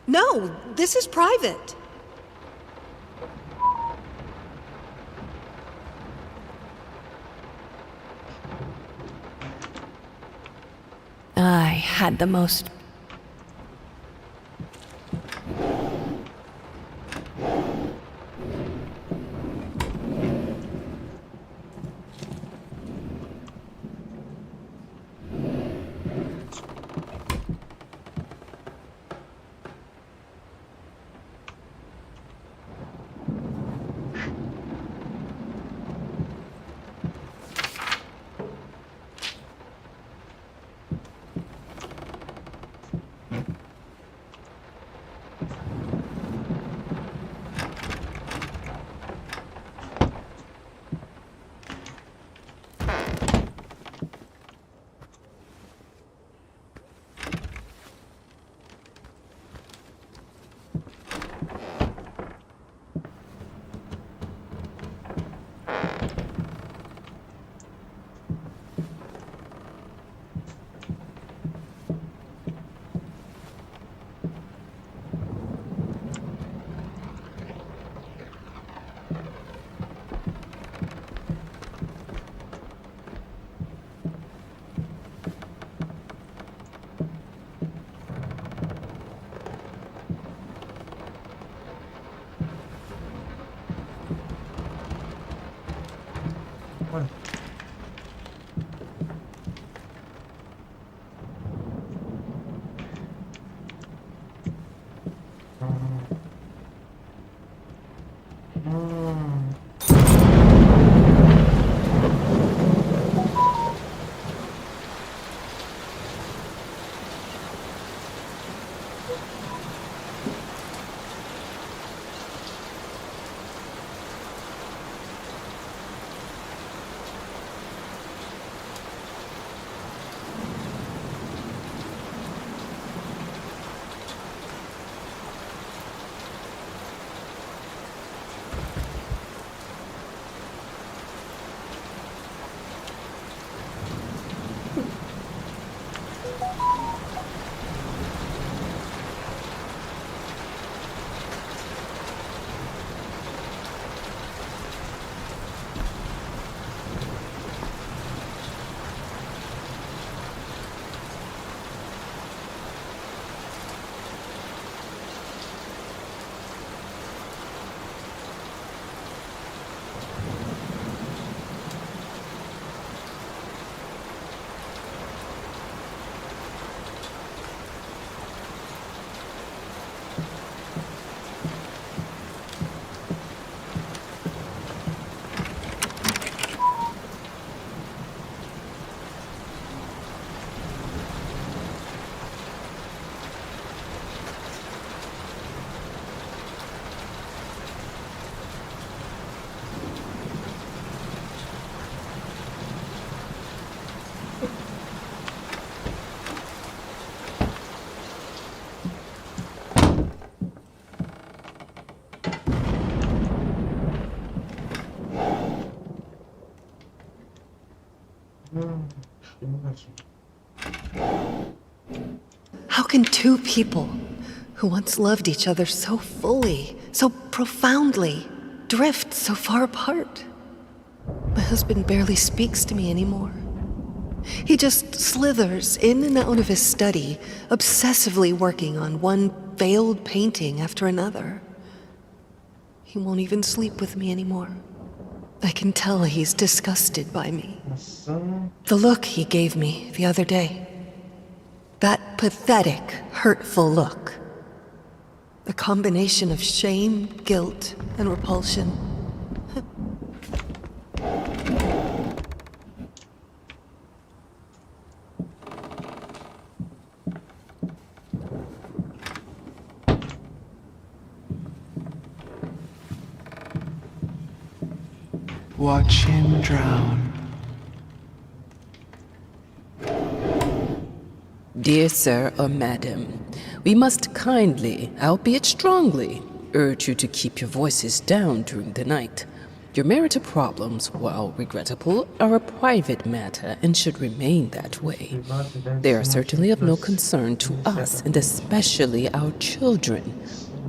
No, this is private. I had the most... How can two people who once loved each other so fully, so profoundly, drift so far apart? My husband barely speaks to me anymore. He just slithers in and out of his study, obsessively working on one failed painting after another. He won't even sleep with me anymore. I can tell he's disgusted by me. The look he gave me the other day. That pathetic, hurtful look. The combination of shame, guilt, and repulsion. Watch him drown. Dear sir or madam, we must kindly, albeit strongly, urge you to keep your voices down during the night. Your marital problems, while regrettable, are a private matter and should remain that way. They are certainly of no concern to us, and especially our children.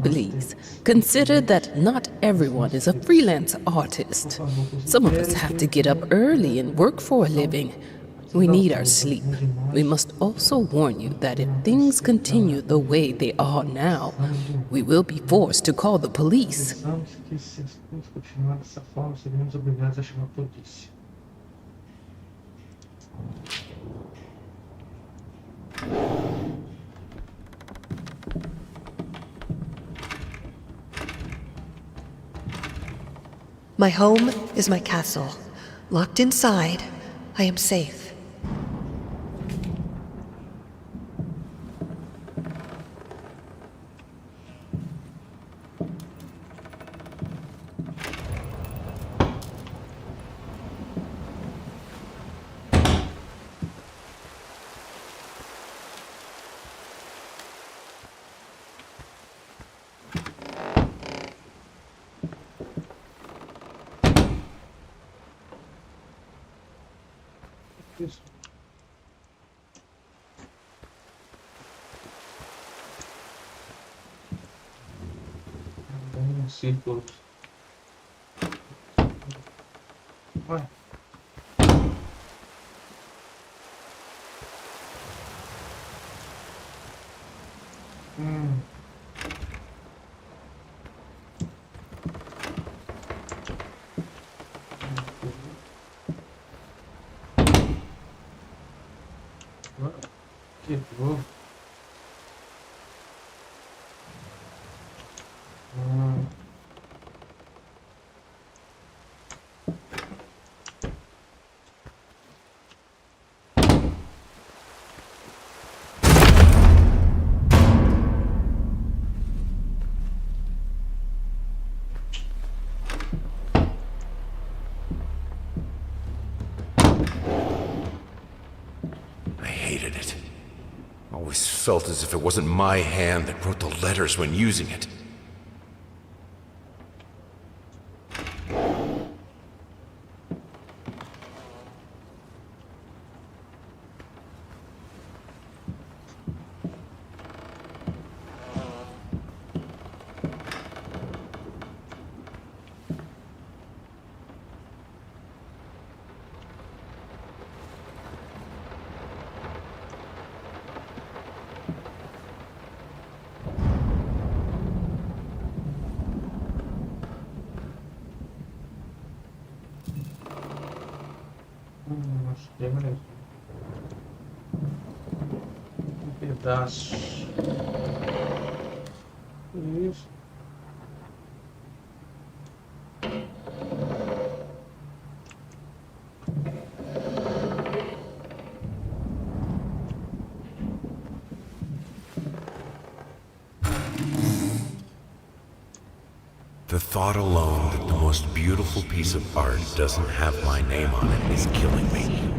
Please, consider that not everyone is a freelance artist. Some of us have to get up early and work for a living. We need our sleep. We must also warn you that if things continue the way they are now, we will be forced to call the police. Precisamos que se as coisas continuarem dessa forma, seremos obrigados a chamar a polícia. My home is my castle. Locked inside, I am safe. Isso. Um círculo. Ué. Hum. Quebrou. I hated it. Always felt as if it wasn't my hand that wrote the letters when using it. Acho que é mesmo. Um pedaço. Isso. The thought alone that the most beautiful piece of art doesn't have my name on it is killing me.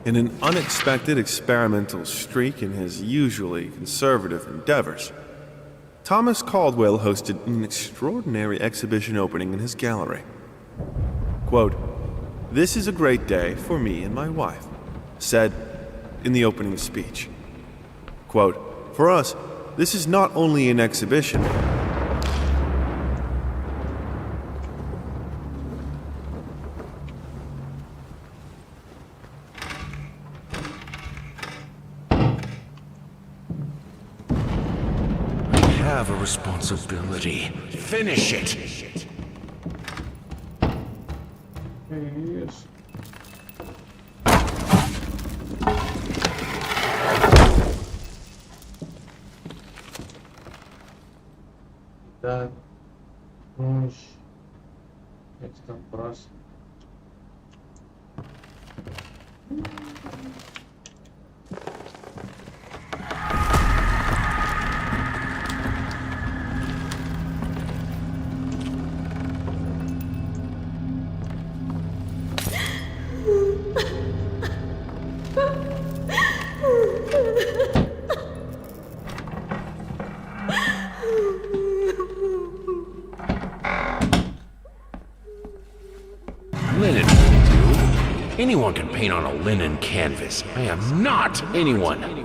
In an unexpected experimental streak in his usually conservative endeavors, Thomas Caldwell hosted an extraordinary exhibition opening in his gallery. Quote, "This is a great day for me and my wife," said in the opening speech. Quote, "For us, this is not only an exhibition, I have a responsibility. Finish it! Que isso? Tá longe. É que está próximo. anyone can paint on a linen canvas. I am not anyone.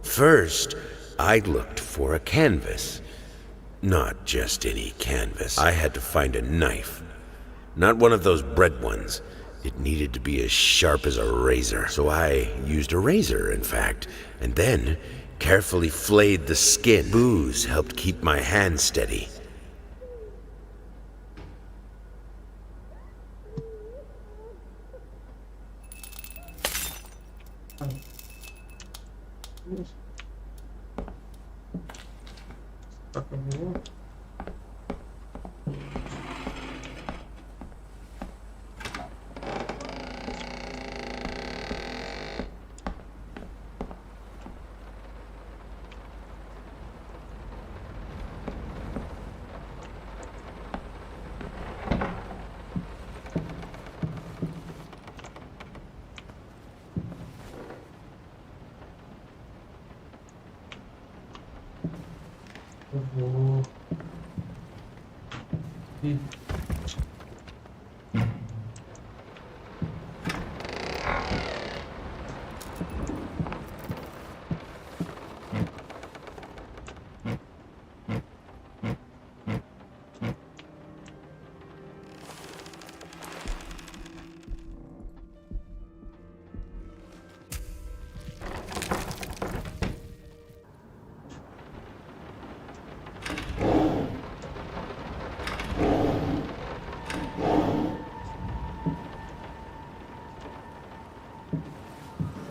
First, I looked for a canvas. Not just any canvas. I had to find a knife. Not one of those bread ones. It needed to be as sharp as a razor. So I used a razor, in fact, and then carefully flayed the skin. Booze helped keep my hand steady. Acabou. Eu vou. Ih.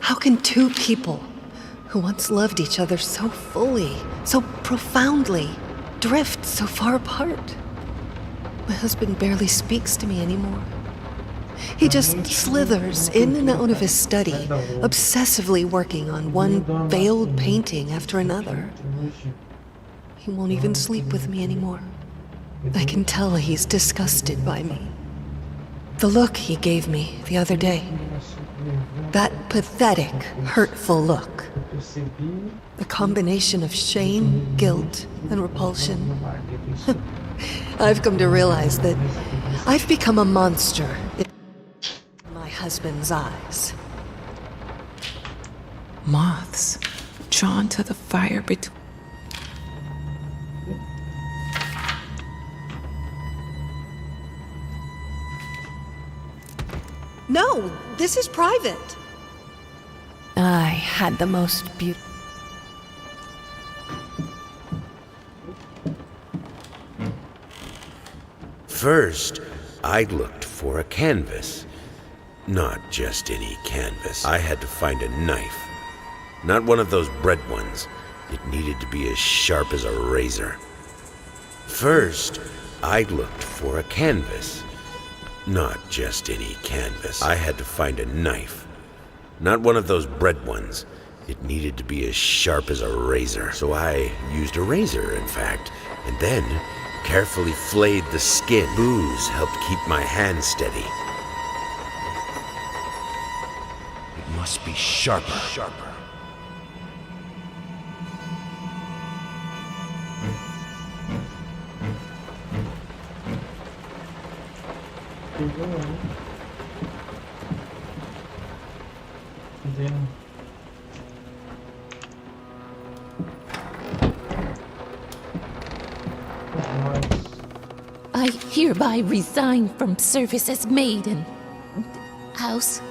How can two people who once loved each other so fully, so profoundly, drift so far apart? My husband barely speaks to me anymore. He just slithers in and out of his study, obsessively working on one veiled painting after another. He won't even sleep with me anymore. I can tell he's disgusted by me. The look he gave me the other day, that pathetic, hurtful look. The combination of shame, guilt, and repulsion. I've come to realize that I've become a monster in my husband's eyes. Moths drawn to the fire between. No, this is private. I had the most beautiful. First, I looked for a canvas. Not just any canvas. I had to find a knife. Not one of those bread ones. It needed to be as sharp as a razor. First, I looked for a canvas. Not just any canvas. I had to find a knife. Not one of those bread ones. It needed to be as sharp as a razor. So I used a razor, in fact, and then carefully flayed the skin. Booze helped keep my hand steady. It must be sharper. Entendeu? I hereby resign from service as maid in house.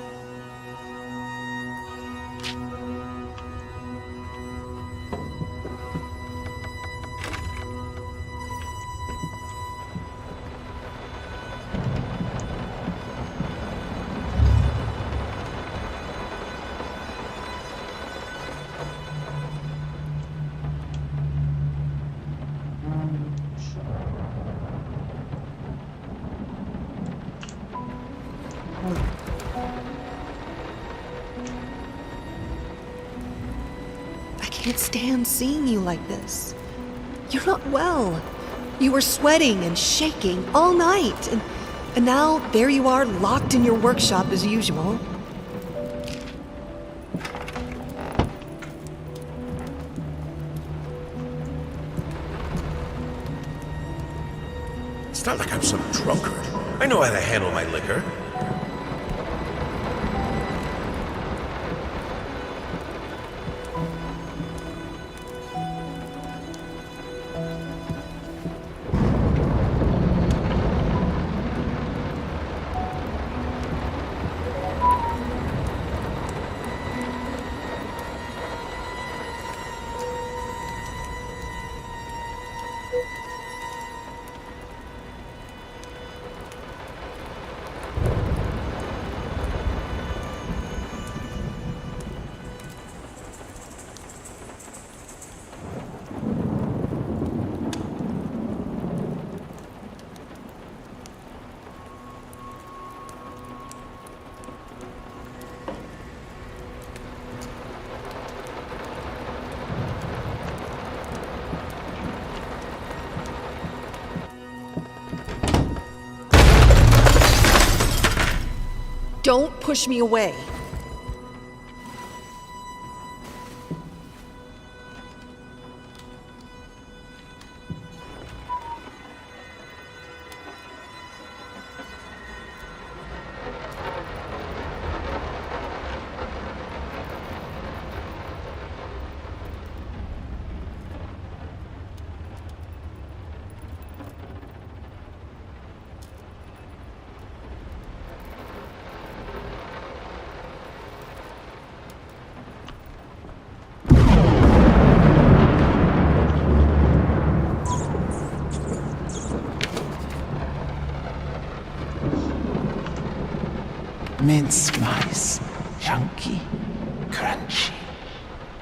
I can't stand seeing you like this. You're not well. You were sweating and shaking all night, and now there you are, locked in your workshop as usual. It's not like I'm some drunkard. I know how to handle my liquor. Don't push me away. Mince mice, chunky, crunchy.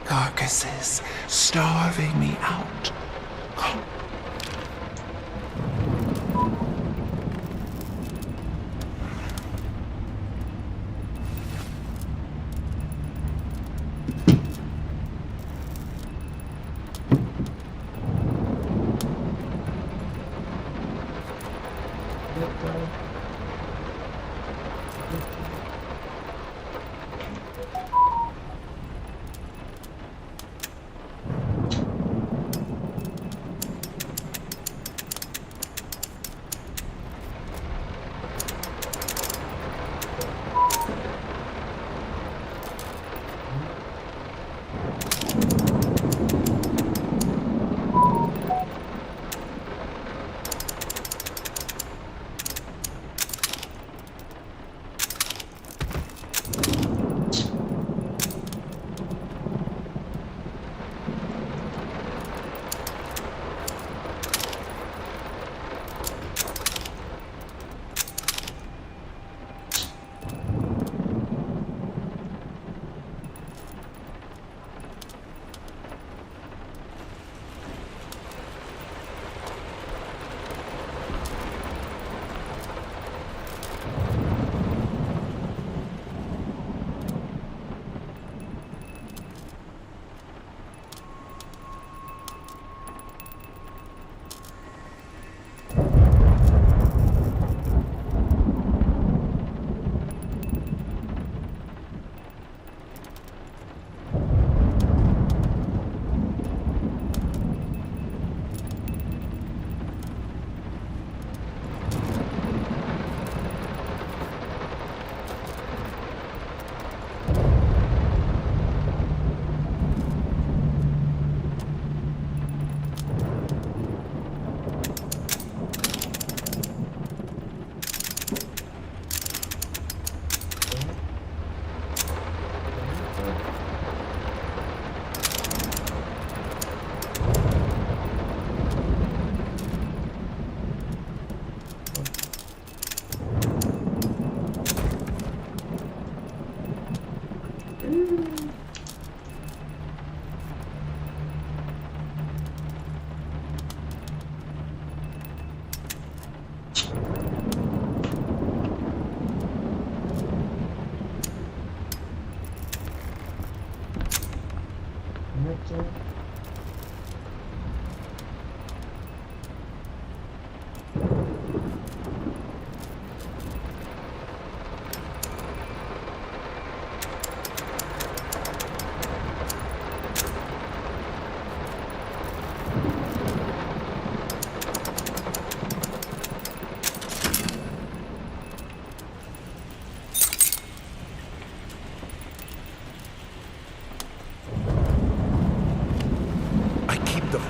Carcasses starving me out.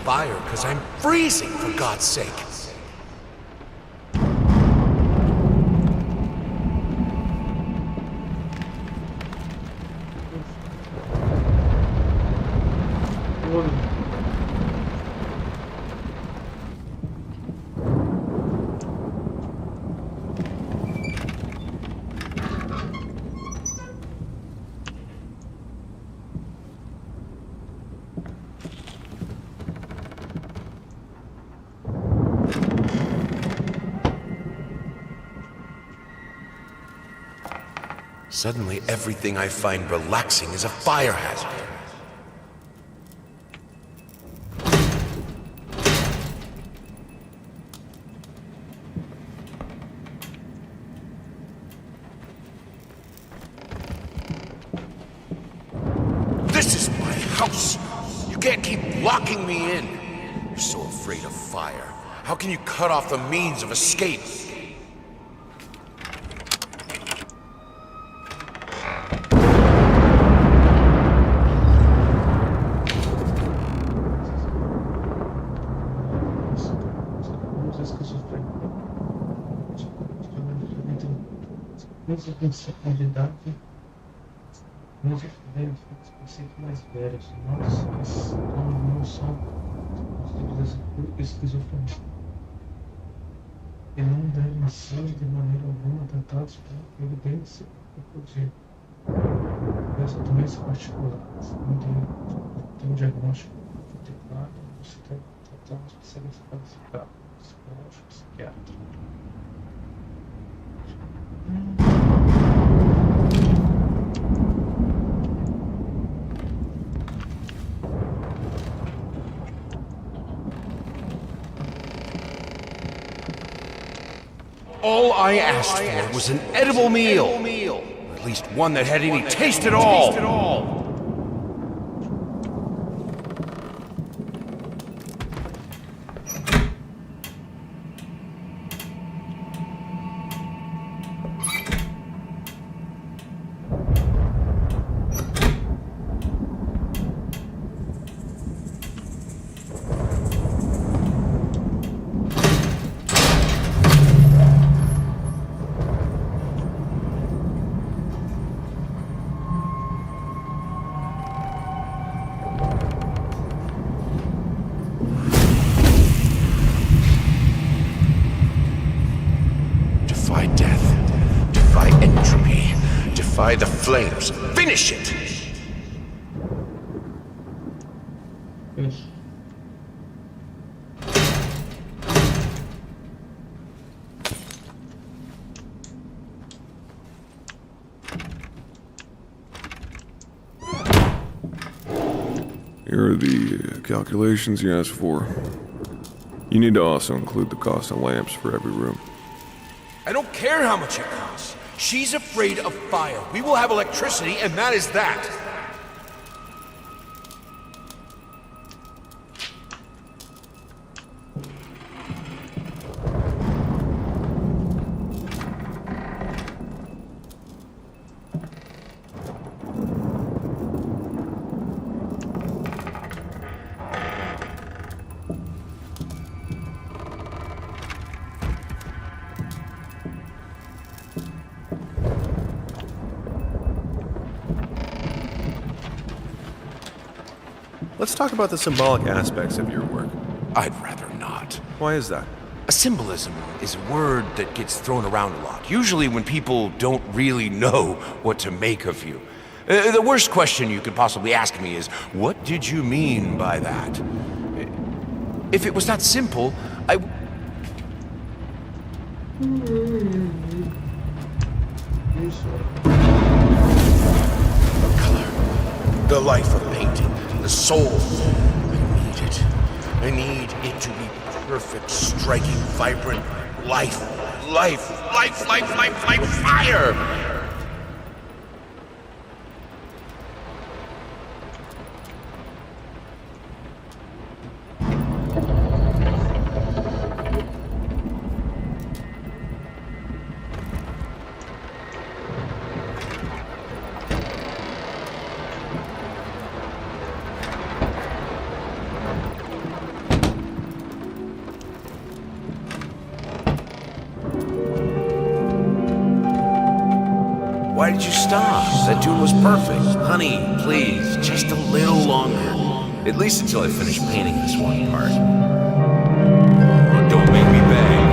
fire because I'm freezing, for God's sake. Suddenly, everything I find relaxing is a fire hazard. This is my house. You can't keep locking me in. You're so afraid of fire. How can you cut off the means of escape? Mesmo responsabilidade, mesmo velhos, conceitos mais velhos, nós não são esquizofrenia. E não devem ser de maneira alguma tratados por evidência e poder. Essa doença particular, não tem um diagnóstico adequado, você deve tratar um especialista qualificado, psicológico, psiquiatra. All I asked for was an edible meal. Or at least one that had any taste at all. Defy death. Defy entropy. Defy the flames. Finish it! Isso. Here are the calculations you asked for. You need to also include the cost of lamps for every room. I don't care how much it costs. She's afraid of fire. We will have electricity, and that is that. Let's talk about the symbolic aspects of your work. I'd rather not. Why is that? A symbolism is a word that gets thrown around a lot, usually when people don't really know what to make of you. The worst question you could possibly ask me is, what did you mean by that? If it was that simple, I... Color. The life of painting. The soul. I need it. I need it to be perfect, striking, vibrant life. Life, fire! Why did you stop? That tune was perfect. Honey, please, just a little longer. At least until I finish painting this one part. Oh, don't make me beg.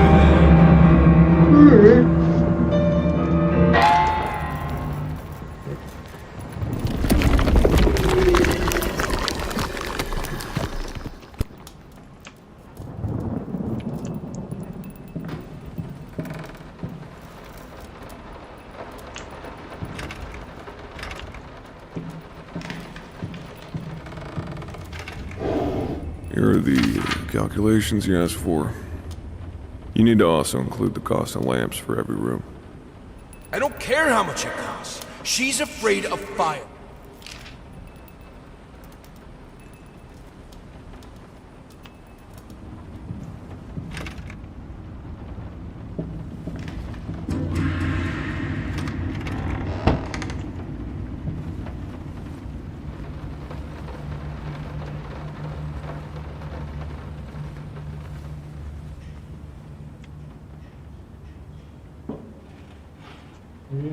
Here are the calculations you asked for. You need to also include the cost of lamps for every room. I don't care how much it costs. She's afraid of fire.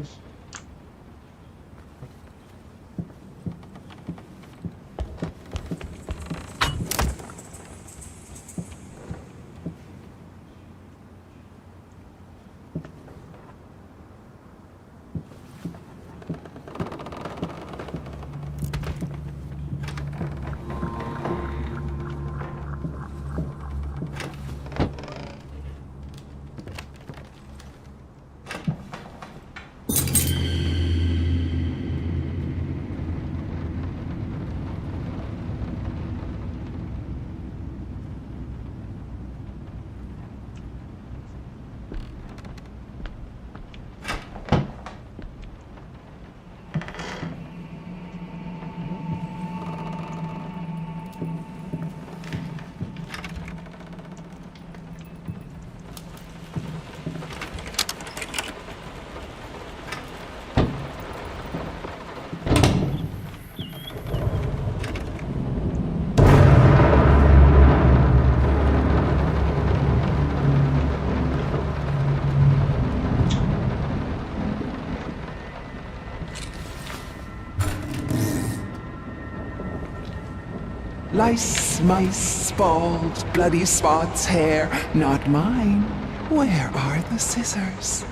Isso. Lice, mice, bald, bloody spots, hair, not mine. Where are the scissors?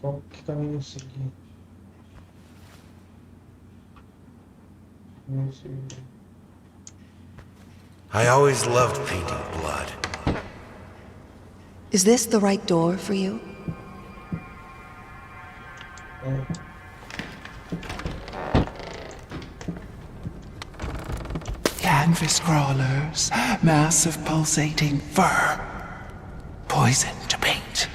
Qual que caminho seguir? Caminho seguir. I always loved painting blood. Is this the right door for you? Canvas crawlers, massive pulsating fur, poison to paint.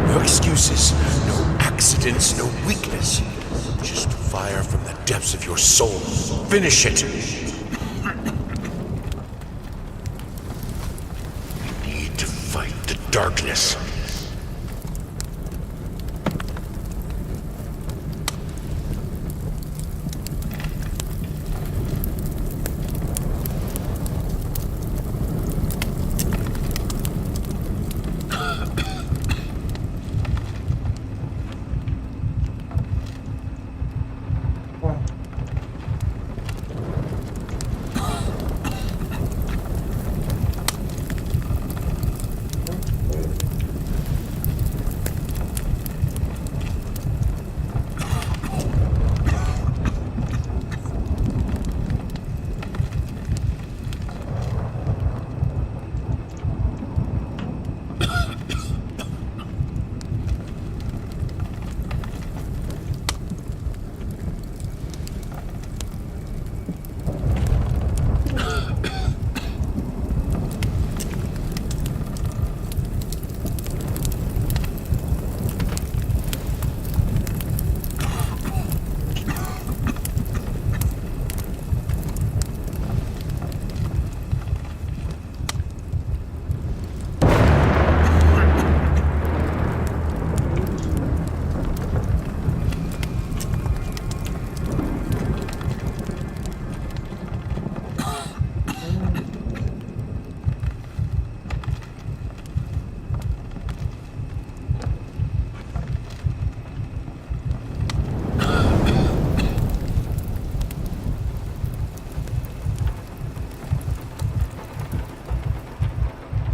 No excuses, no accidents, no weakness. Just fire from the depths of of your soul. Finish it! You need to fight the darkness.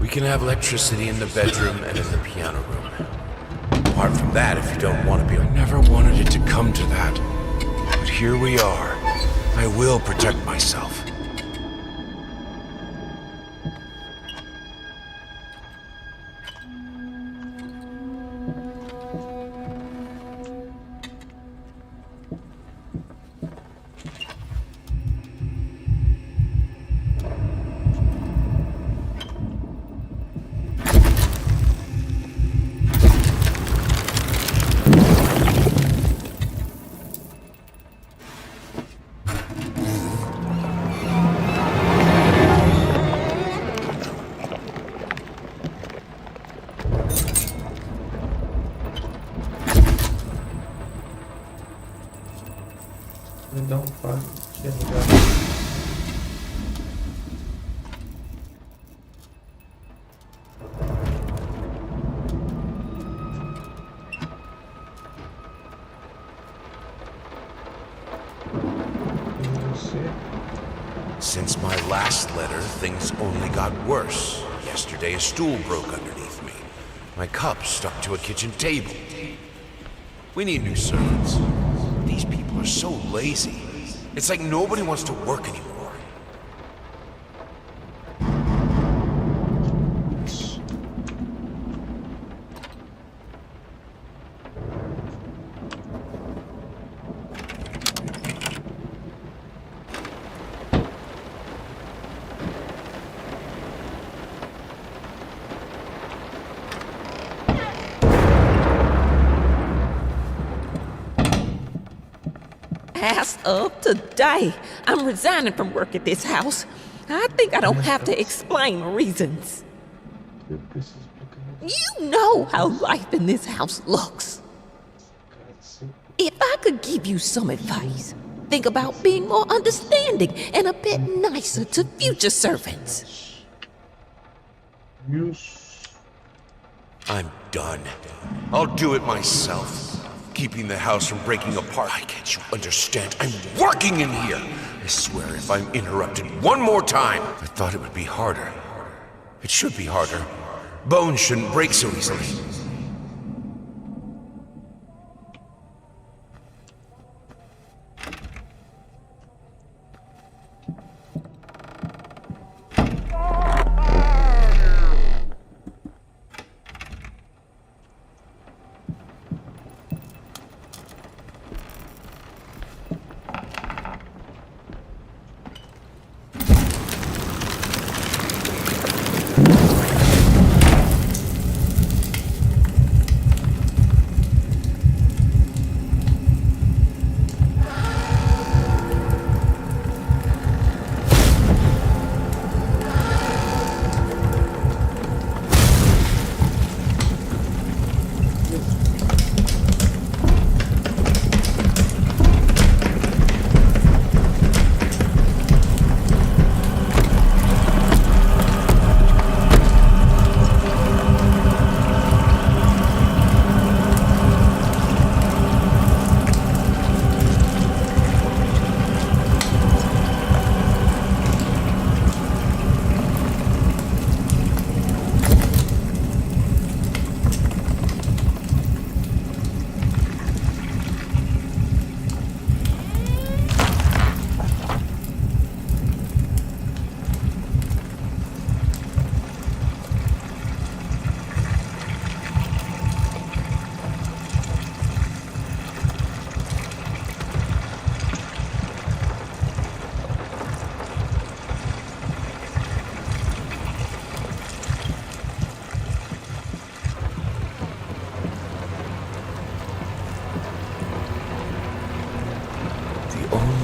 We can have electricity in the bedroom and in the piano room. Apart from that, if you don't want to be... I never wanted it to come to that. But here we are. I will protect myself. Não faz enxergar. Since my last letter, things only got worse. Yesterday, a stool broke underneath me. My cup stuck to a kitchen table. We need new servants. These people are so lazy. It's like nobody wants to work anymore. As of today, I'm resigning from work at this house. I think I don't have to explain reasons. You know how life in this house looks. If I could give you some advice, think about being more understanding and a bit nicer to future servants. I'm done. I'll do it myself. Keeping the house from breaking apart. Why can't you understand? I'm working in here! I swear if I'm interrupted one more time, I thought it would be harder. It should be harder. Bones shouldn't break so easily.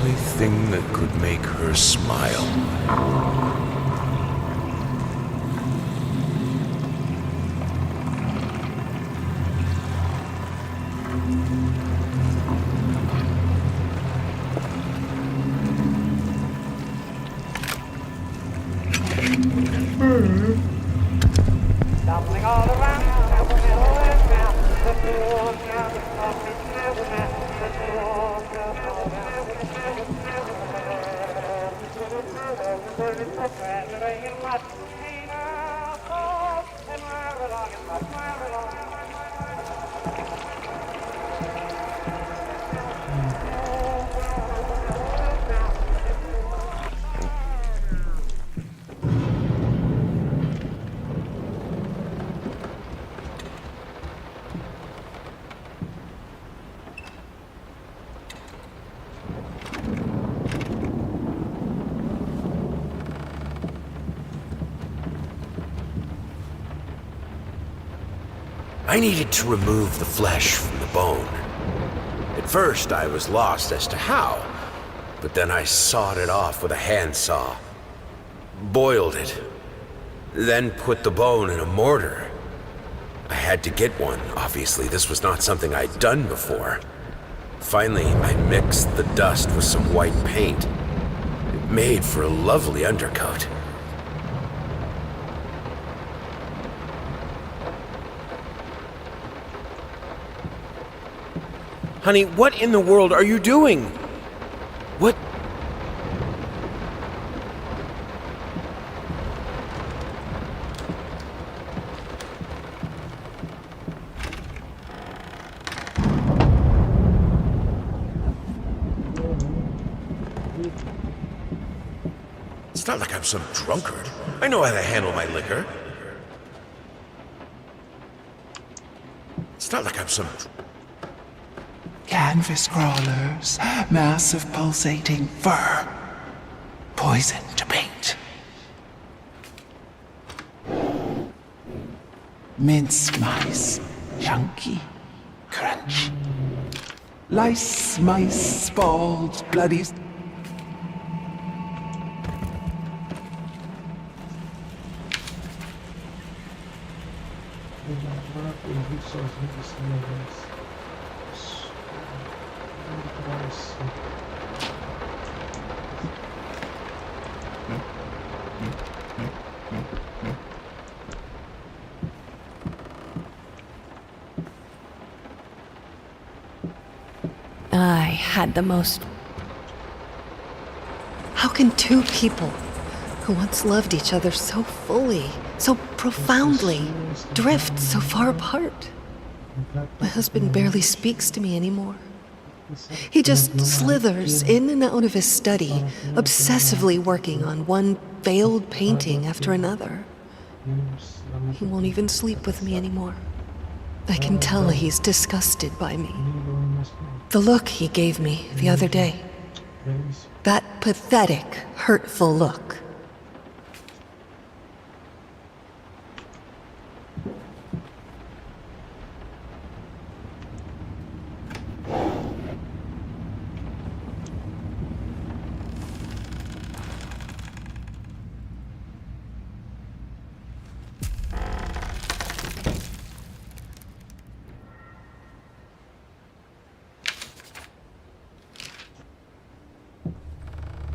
only thing that could make her smile. I needed to remove the flesh from the bone. At first, I was lost as to how, but then I sawed it off with a handsaw, boiled it, then put the bone in a mortar. I had to get one, obviously. This was not something I'd done before. Finally, I mixed the dust with some white paint. It made for a lovely undercoat. Honey, what in the world are you doing? What? It's not like I'm some drunkard. I know how to handle my liquor. It's not like I'm some... Canvas crawlers, massive pulsating fur, poison to paint. Mince mice, chunky, crunchy. Lice, mice, spalled, bloody. Agora eu vi sozinho esse negócio. I had the most... How can two people who once loved each other so fully, so profoundly, drift so far apart? My husband barely speaks to me anymore. He just slithers in and out of his study, obsessively working on one failed painting after another. He won't even sleep with me anymore. I can tell he's disgusted by me. The look he gave me the other day. That pathetic, hurtful look.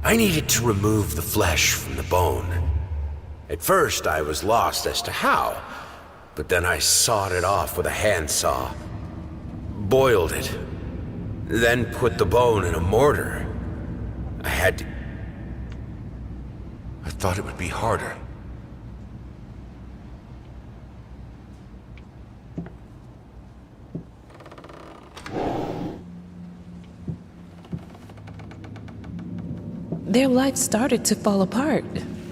I needed to remove the flesh from the bone. At first, I was lost as to how, but then I sawed it off with a handsaw, boiled it, then put the bone in a mortar. I had to... I thought it would be harder. Their life started to fall apart.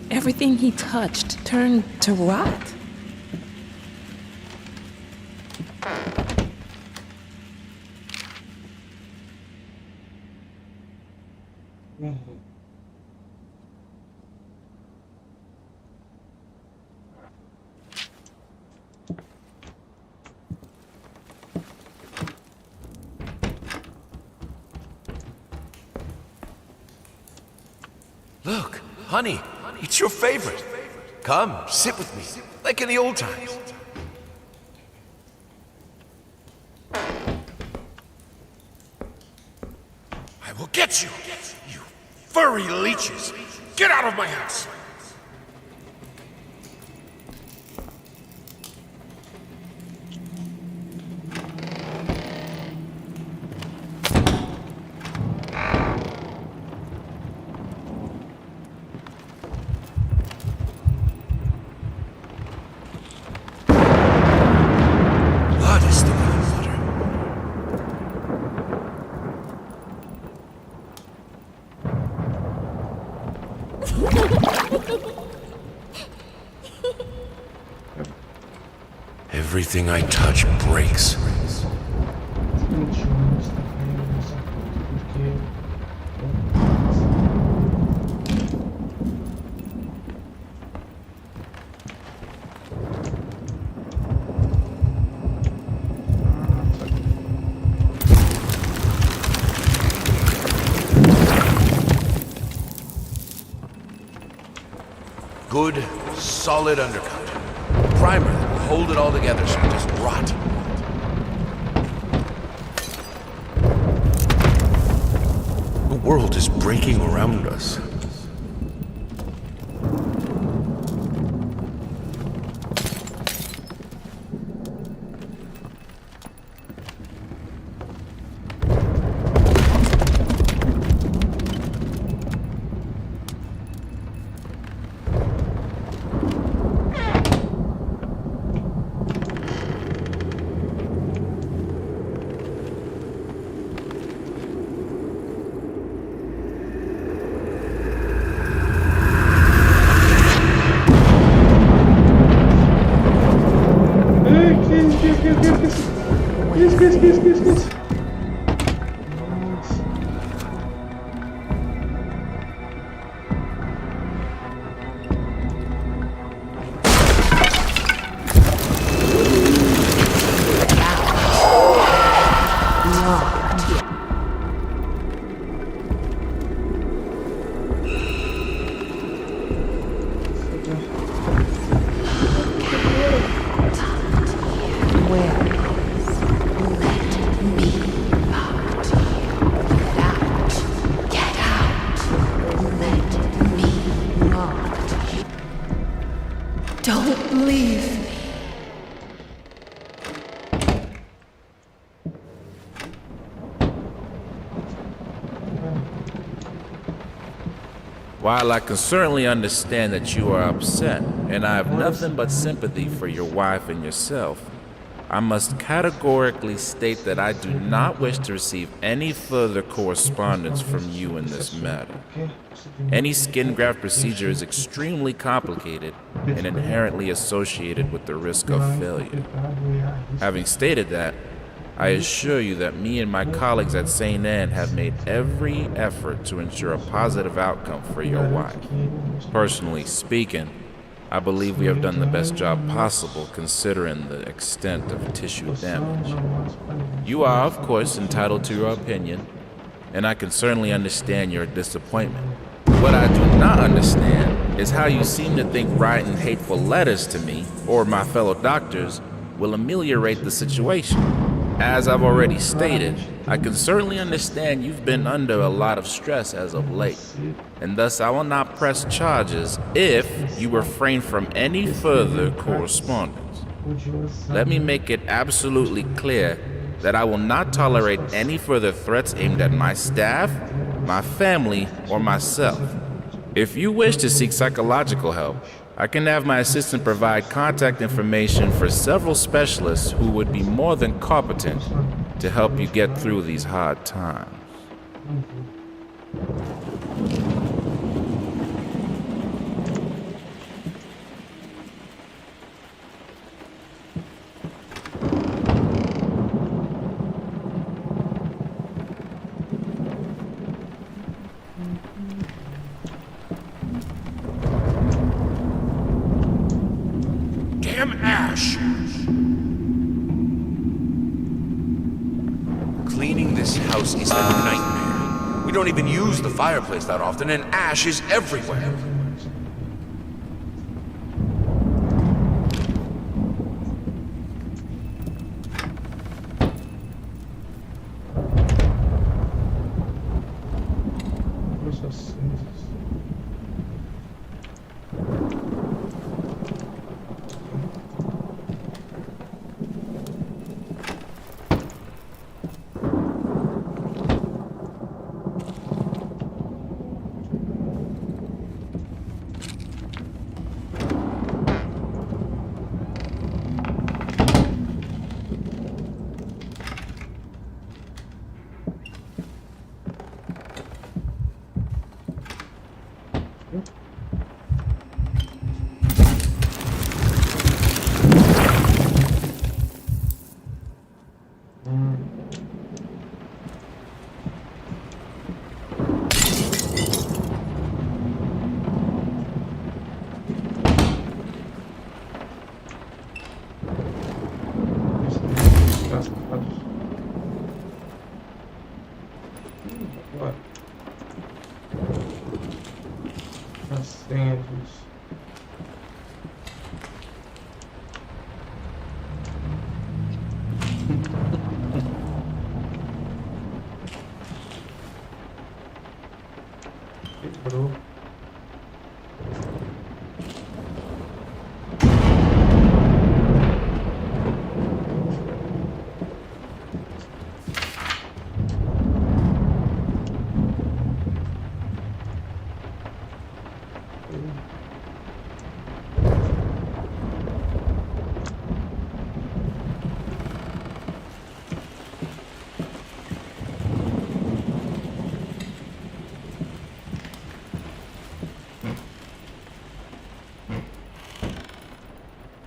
Everything he touched turned to rot. Look, honey, it's your favorite. Come, sit with me, like in the old times. I will get you, you furry leeches. Get out of my house. Blood is the new water. Everything I touch breaks. Continuamos também nessa porque Good, solid undercut. Primer that will hold it all together so it doesn't rot. The world is breaking around us. Que isso? Don't leave me. While I can certainly understand that you are upset, and I have nothing but sympathy for your wife and yourself, I must categorically state that I do not wish to receive any further correspondence from you in this matter. Any skin graft procedure is extremely complicated and inherently associated with the risk of failure. Having stated that, I assure you that me and my colleagues at St. Anne have made every effort to ensure a positive outcome for your wife. Personally speaking, I believe we have done the best job possible considering the extent of tissue damage. You are, of course, entitled to your opinion, and I can certainly understand your disappointment. What I do not understand is how you seem to think writing hateful letters to me, or my fellow doctors, will ameliorate the situation. As I've already stated, I can certainly understand you've been under a lot of stress as of late, and thus I will not press charges if you refrain from any further correspondence. Let me make it absolutely clear that I will not tolerate any further threats aimed at my staff, my family, or myself. If you wish to seek psychological help, I can have my assistant provide contact information for several specialists who would be more than competent to help you get through these hard times. Damn Ash! Cleaning this house is a nightmare. don't even use the fireplace that often, and ash is everywhere. Coisas cinzas. What? Sandals. Hey, bro.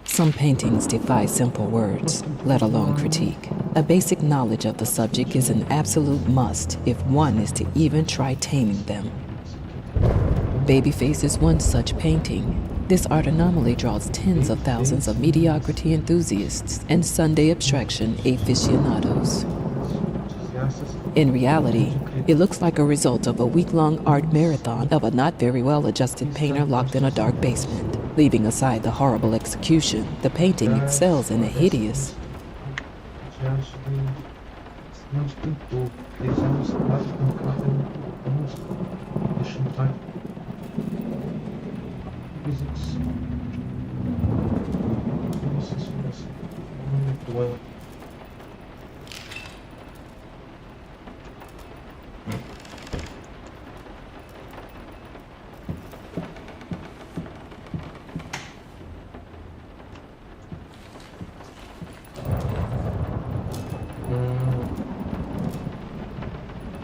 Some paintings defy simple words, let alone critique. A basic knowledge of the subject is an absolute must if one is to even try taming them. Babyface is one such painting. This art anomaly draws tens of thousands of mediocrity enthusiasts and Sunday abstraction aficionados. In reality, it looks like a result of a week-long art marathon of a not very well-adjusted painter locked in a dark basement. Leaving aside the horrible execution, the painting excels in a hideous.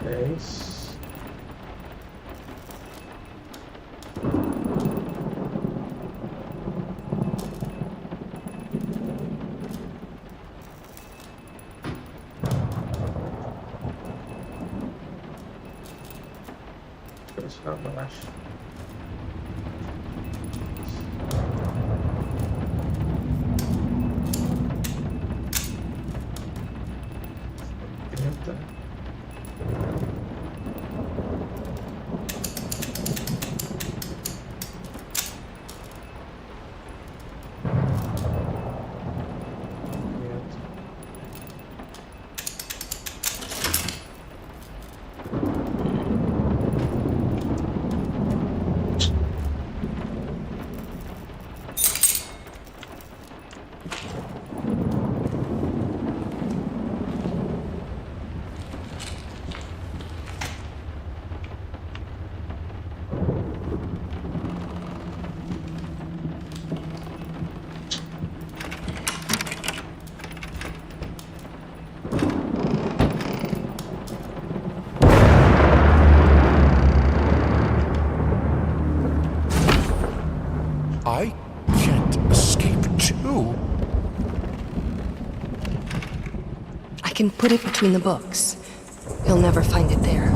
Yes. Let's go, relax. I can't escape too. I can put it between the books. He'll never find it there.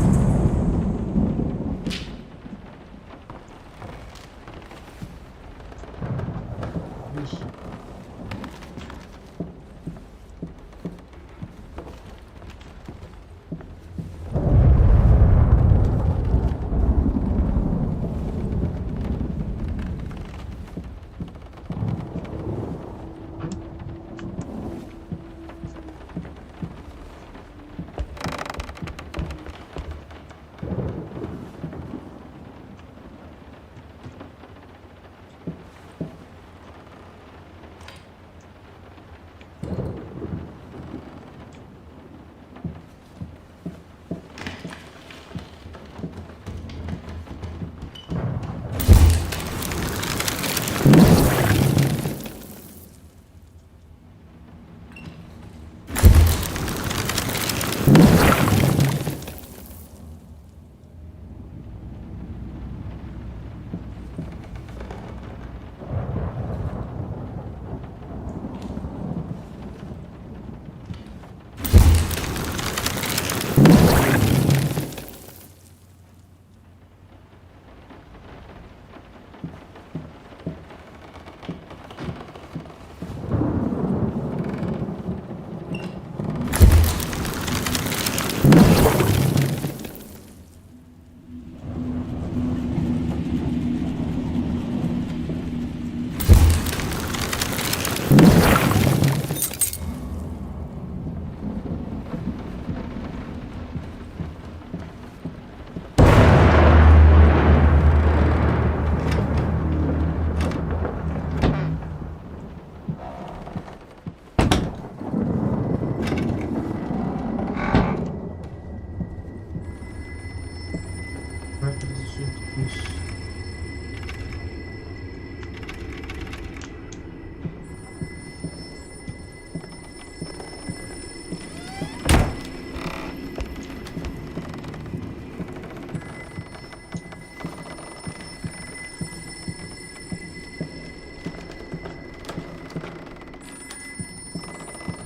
Isso.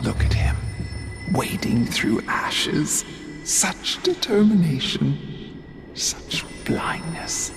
Look at him, wading through ashes. Such determination, such blindness.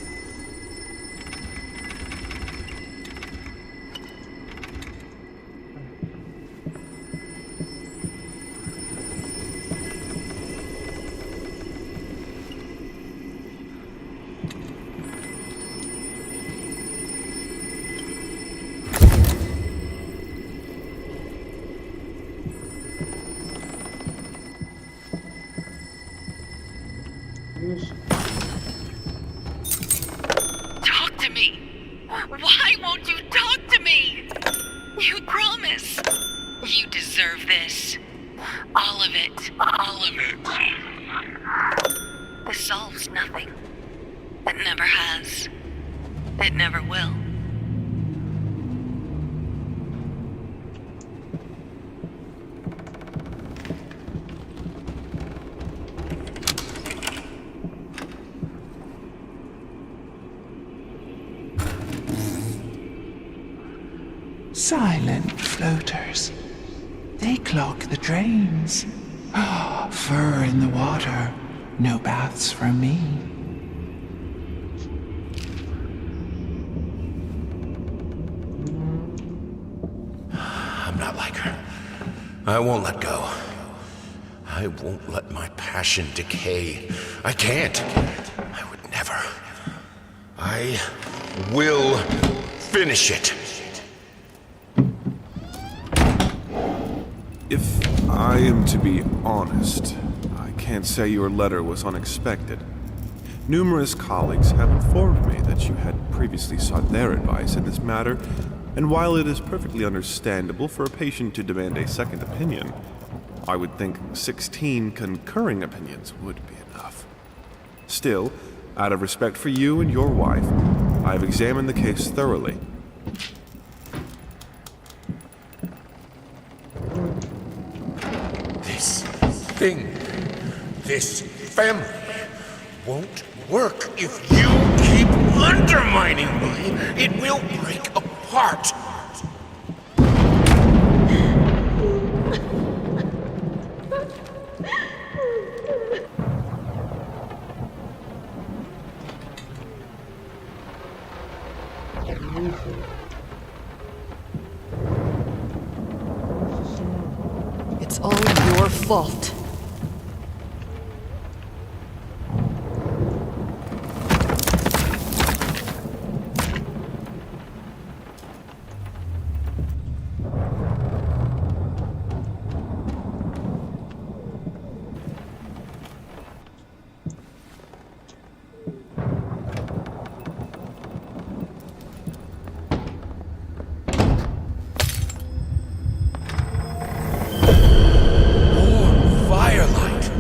Isso. Talk to me. Why won't you talk to me? You promise. You deserve this. All of it. All of it. This solves nothing. It never has. It never will. Silent floaters. They clog the drains. Ah, fur in the water. No baths for me. I'm not like her. I won't let go. I won't let my passion decay. I can't. I would never. I will finish it. If I am to be honest, I can't say your letter was unexpected. Numerous colleagues have informed me that you had previously sought their advice in this matter, and while it is perfectly understandable for a patient to demand a second opinion, I would think 16 concurring opinions would be enough. Still, out of respect for you and your wife, I have examined the case thoroughly. This thing, this family, won't work if you keep undermining me. It will break apart. It's all your fault. Firelight.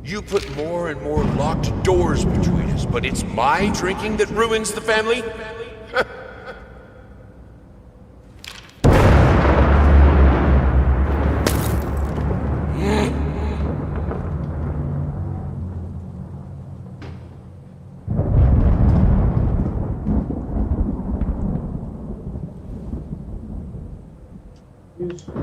You put more and more locked doors between us, but it's my drinking that ruins the family? Isso.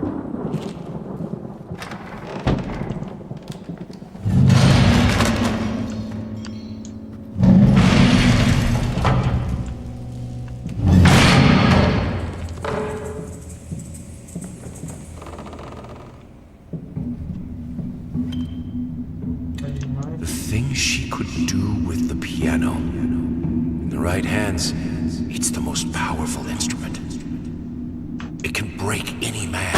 Aí mais. The things she could do with the piano. In the right hands, it's the most powerful instrument. It can break any man.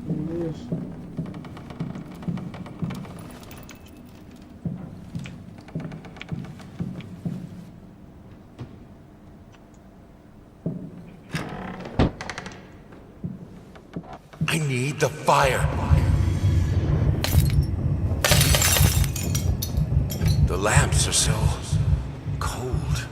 Isso. I need the fire. The lamps are so cold.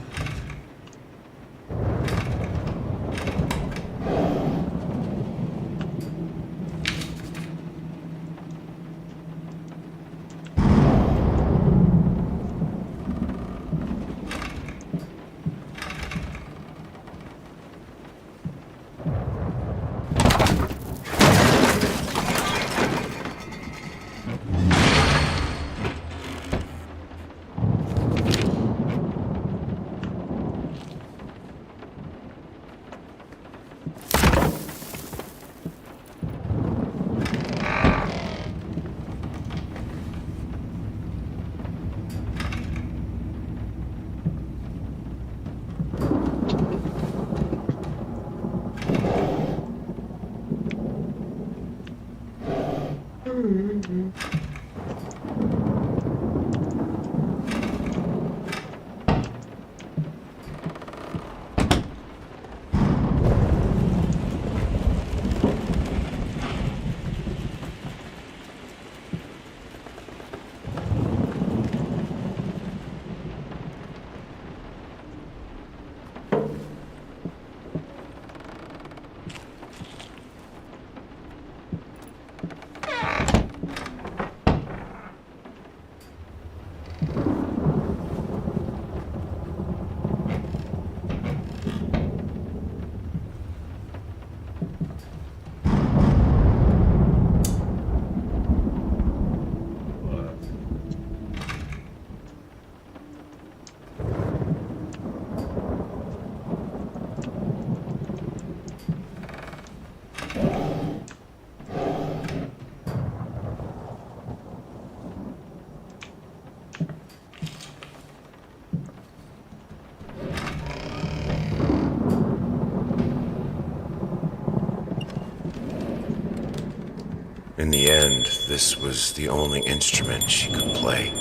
In the end, this was the only instrument she could play.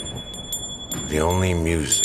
The only music.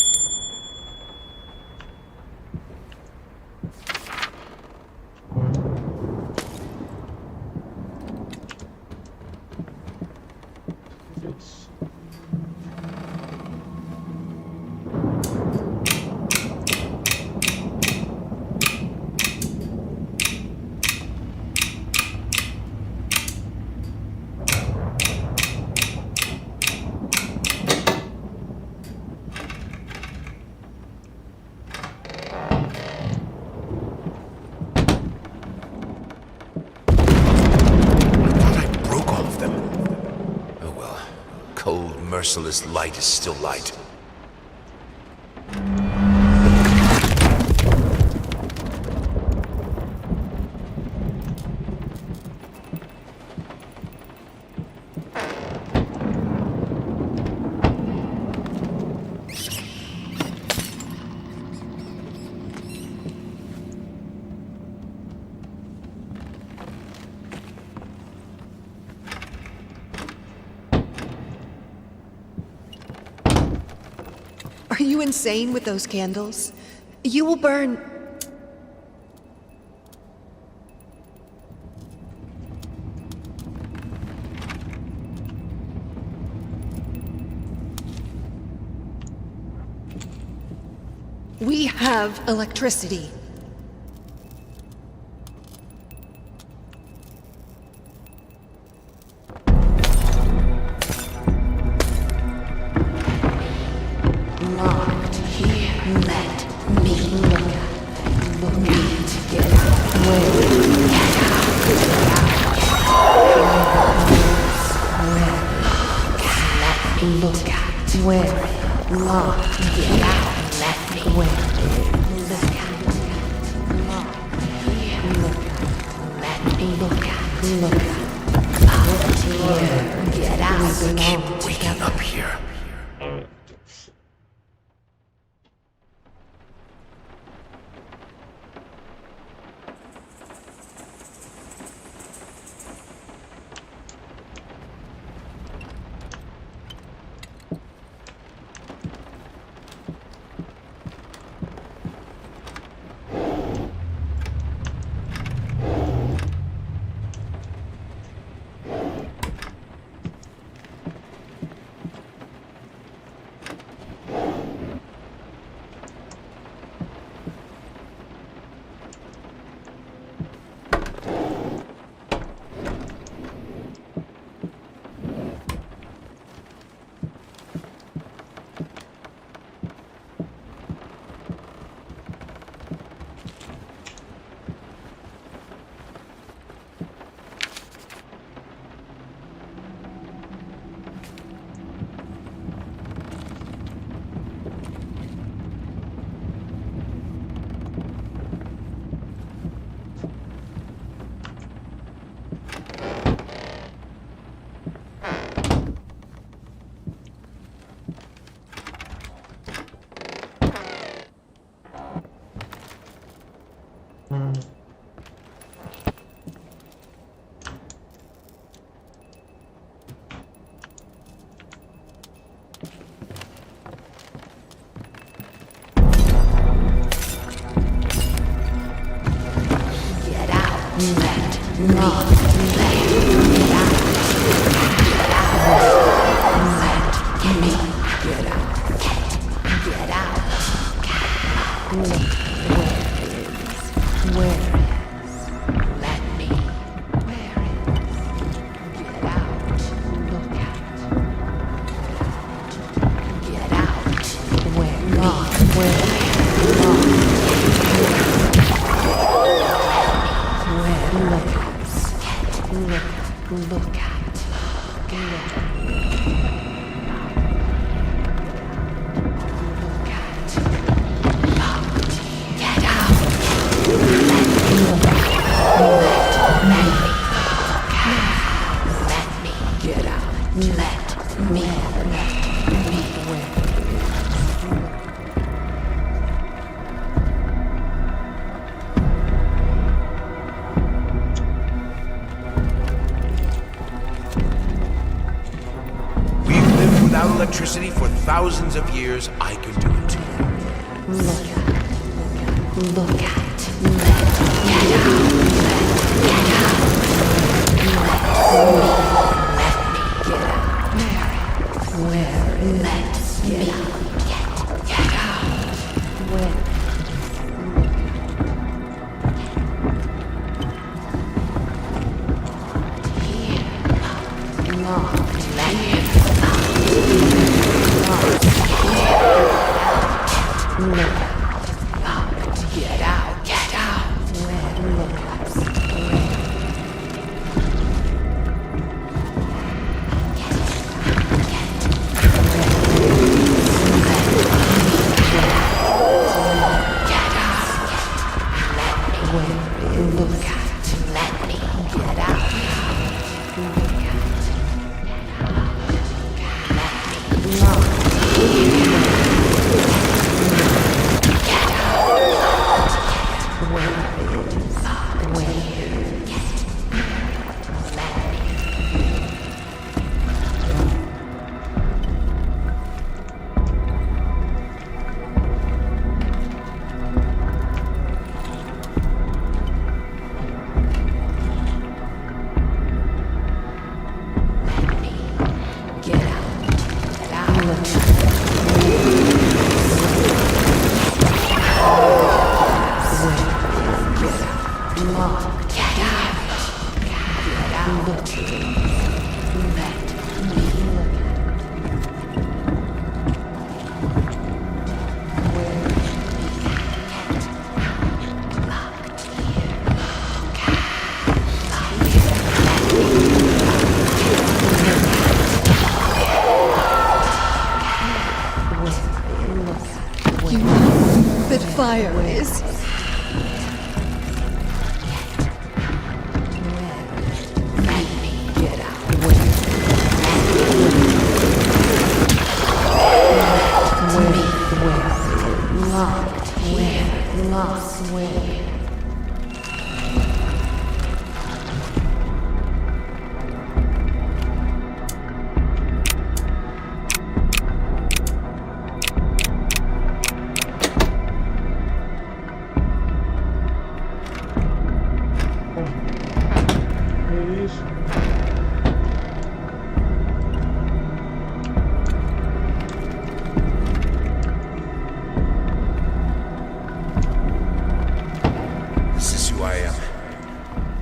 Merciless light is still light. Are you insane with those candles? You will burn. We have electricity. Keep waking up here. We've lived without electricity for thousands of years. I can do it too. Look at. Fire is.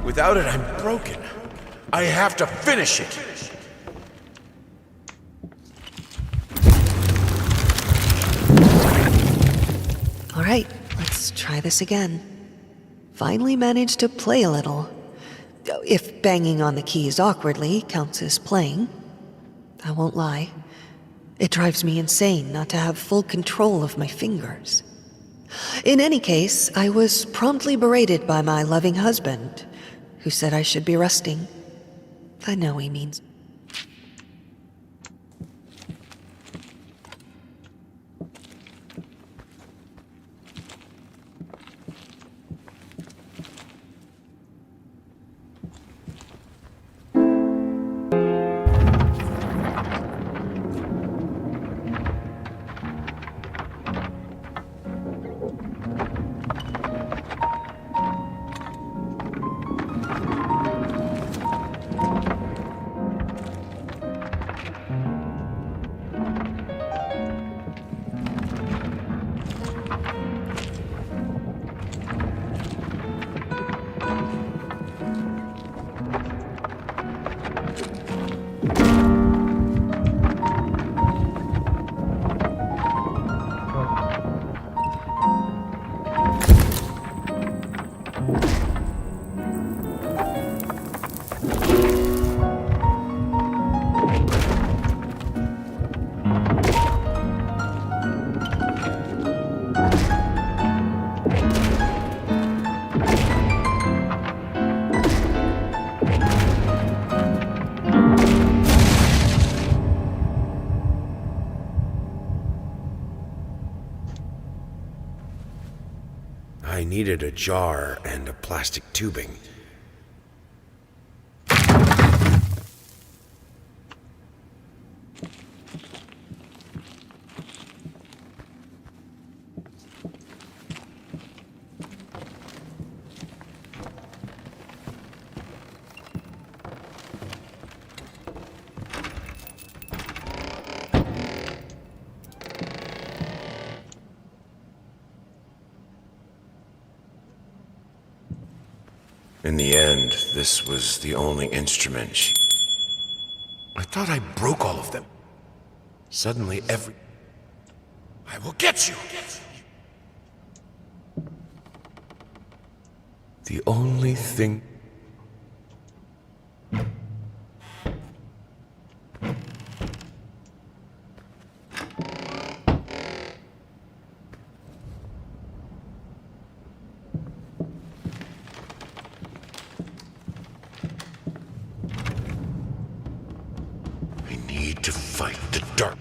Without it, I'm broken. I have to finish it. All right, let's try this again. Finally managed to play a little. If banging on the keys awkwardly counts as playing. I won't lie. It drives me insane not to have full control of my fingers. In any case, I was promptly berated by my loving husband, who said I should be resting. I know he means. needed a jar and a plastic tubing. In the end, this was the only instrument she... I thought I broke all of them. Suddenly, I will get you! The only thing... I need to fight the dark.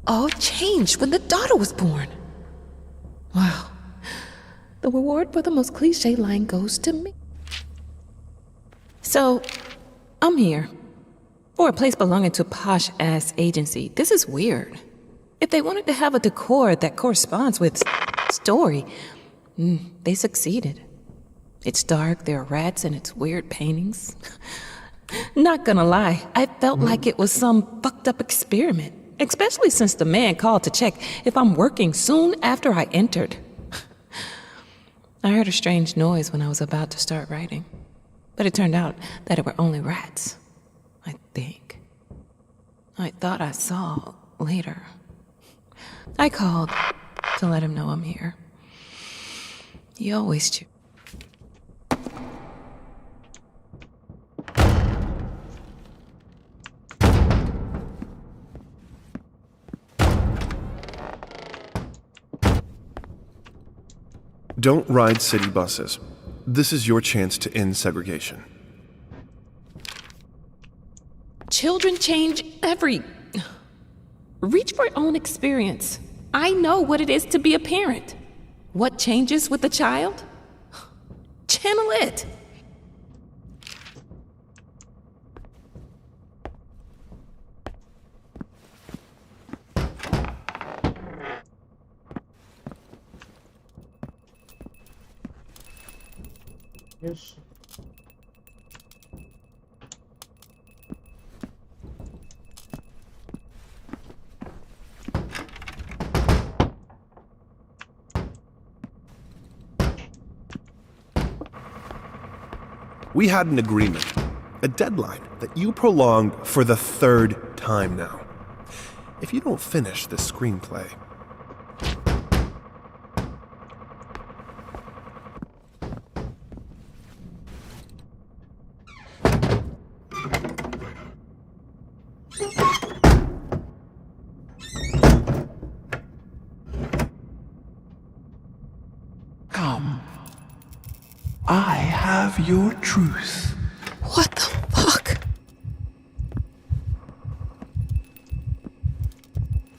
All changed when the daughter was born. Wow. The reward for the most cliche line goes to me. So, I'm here. For a place belonging to a posh-ass agency, this is weird. If they wanted to have a decor that corresponds with story, they succeeded. It's dark, there are rats, and it's weird paintings. Not gonna lie, I felt like it was some fucked up experiment. Especially since the man called to check if I'm working soon after I entered. I heard a strange noise when I was about to start writing. But it turned out that it were only rats. I think. I thought I saw later. I called to let him know I'm here. He always chooses. Don't ride city buses. This is your chance to end segregation. Children change Reach for your own experience. I know what it is to be a parent. What changes with a child? Channel it. Isso. We had an agreement, a deadline that you prolonged for the third time now. If you don't finish this screenplay, Come. I have your truth. What the fuck?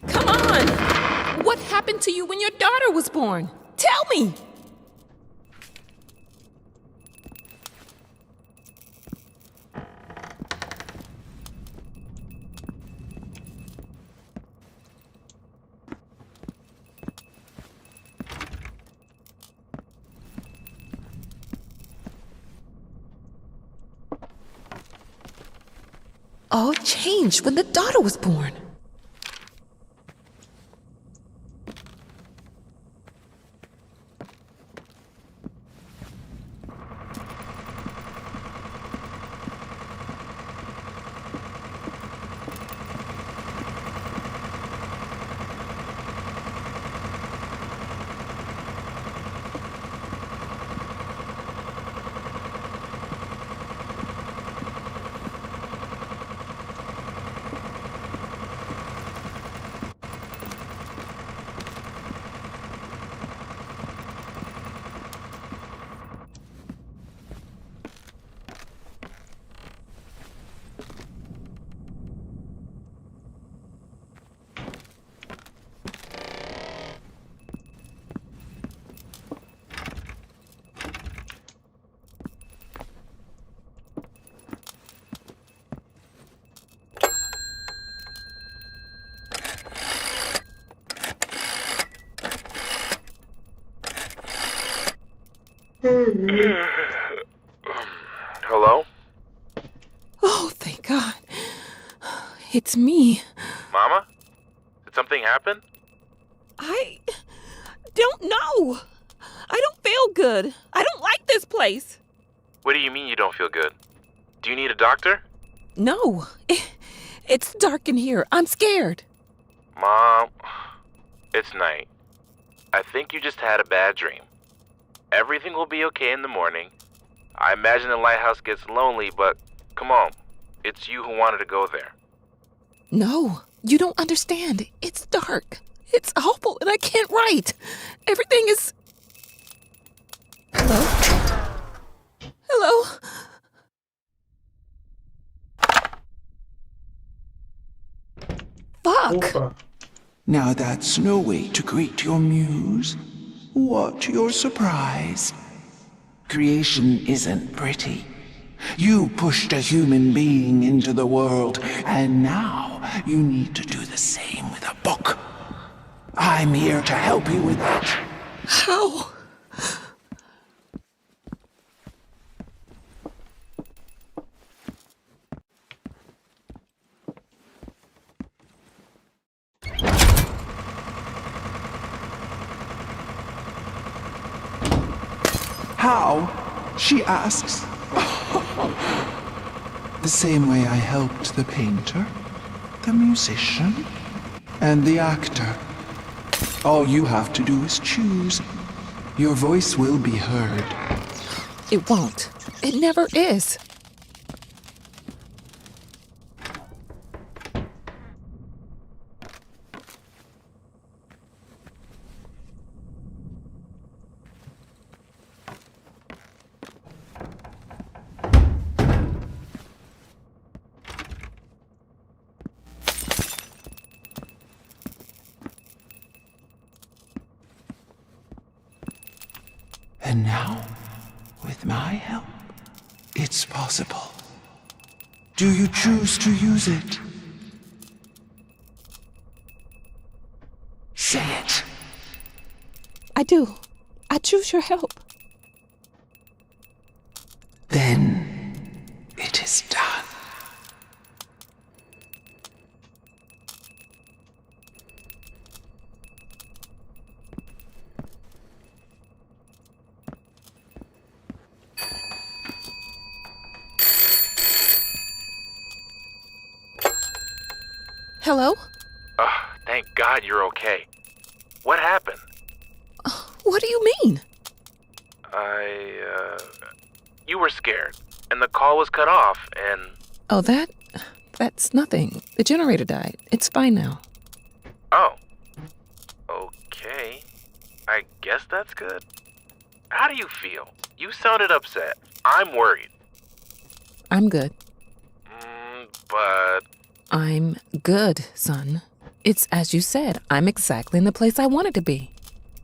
Come on! What happened to you when your daughter was born? Tell me! All changed when the daughter was born. Hello? Oh, thank God. It's me. Mama? Did something happen? I don't know. I don't feel good. I don't like this place. What do you mean you don't feel good? Do you need a doctor? No. It's dark in here. I'm scared. Mom, it's night. I think you just had a bad dream. Everything will be okay in the morning. I imagine the lighthouse gets lonely, but come on. It's you who wanted to go there. No, you don't understand. It's dark. It's awful, and I can't write. Everything is... Hello? Hello? Fuck. Opa. Now that's no way to greet your muse. What your surprise? Creation isn't pretty. You pushed a human being into the world, and now you need to do the same with a book. I'm here to help you with that. How? How? She asks. The same way I helped the painter, the musician, and the actor. All you have to do is choose. Your voice will be heard. It won't. It never is. And now, with my help, it's possible. Do you choose to use it? Say it. I do. I choose your help. Then it is done. Hello? Thank God you're okay. What happened? What do you mean? You were scared, and the call was cut off, and... Oh, that's nothing. The generator died. It's fine now. Oh. Okay. I guess that's good. How do you feel? You sounded upset. I'm worried. I'm good. But... I'm good, son. It's as you said. I'm exactly in the place I wanted to be.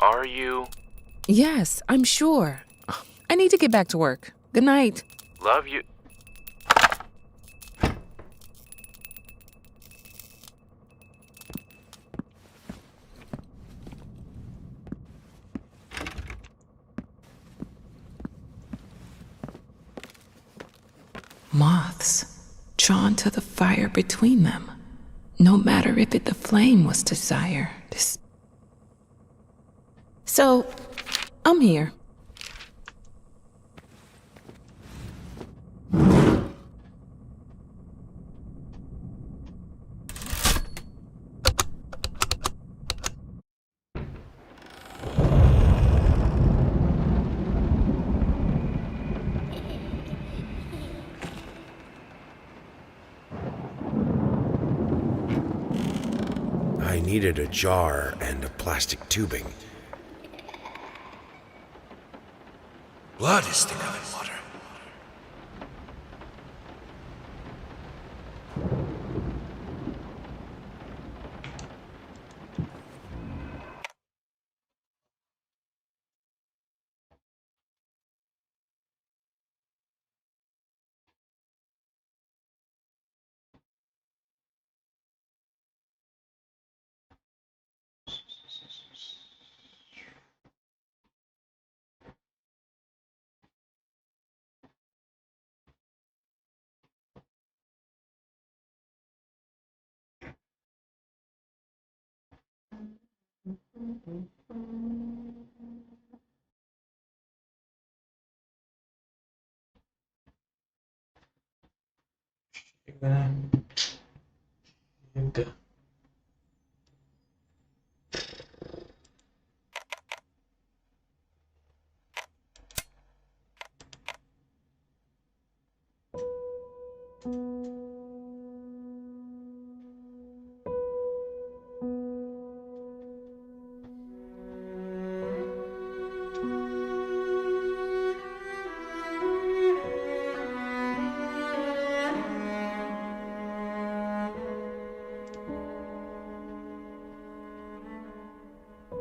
Are you? Yes, I'm sure. I need to get back to work. Good night. Love you. Moths, drawn to the fire between them, no matter if it the flame was desire. So, I'm here. I needed a jar and a plastic tubing. Blood is thicker than water. Chega. Chega.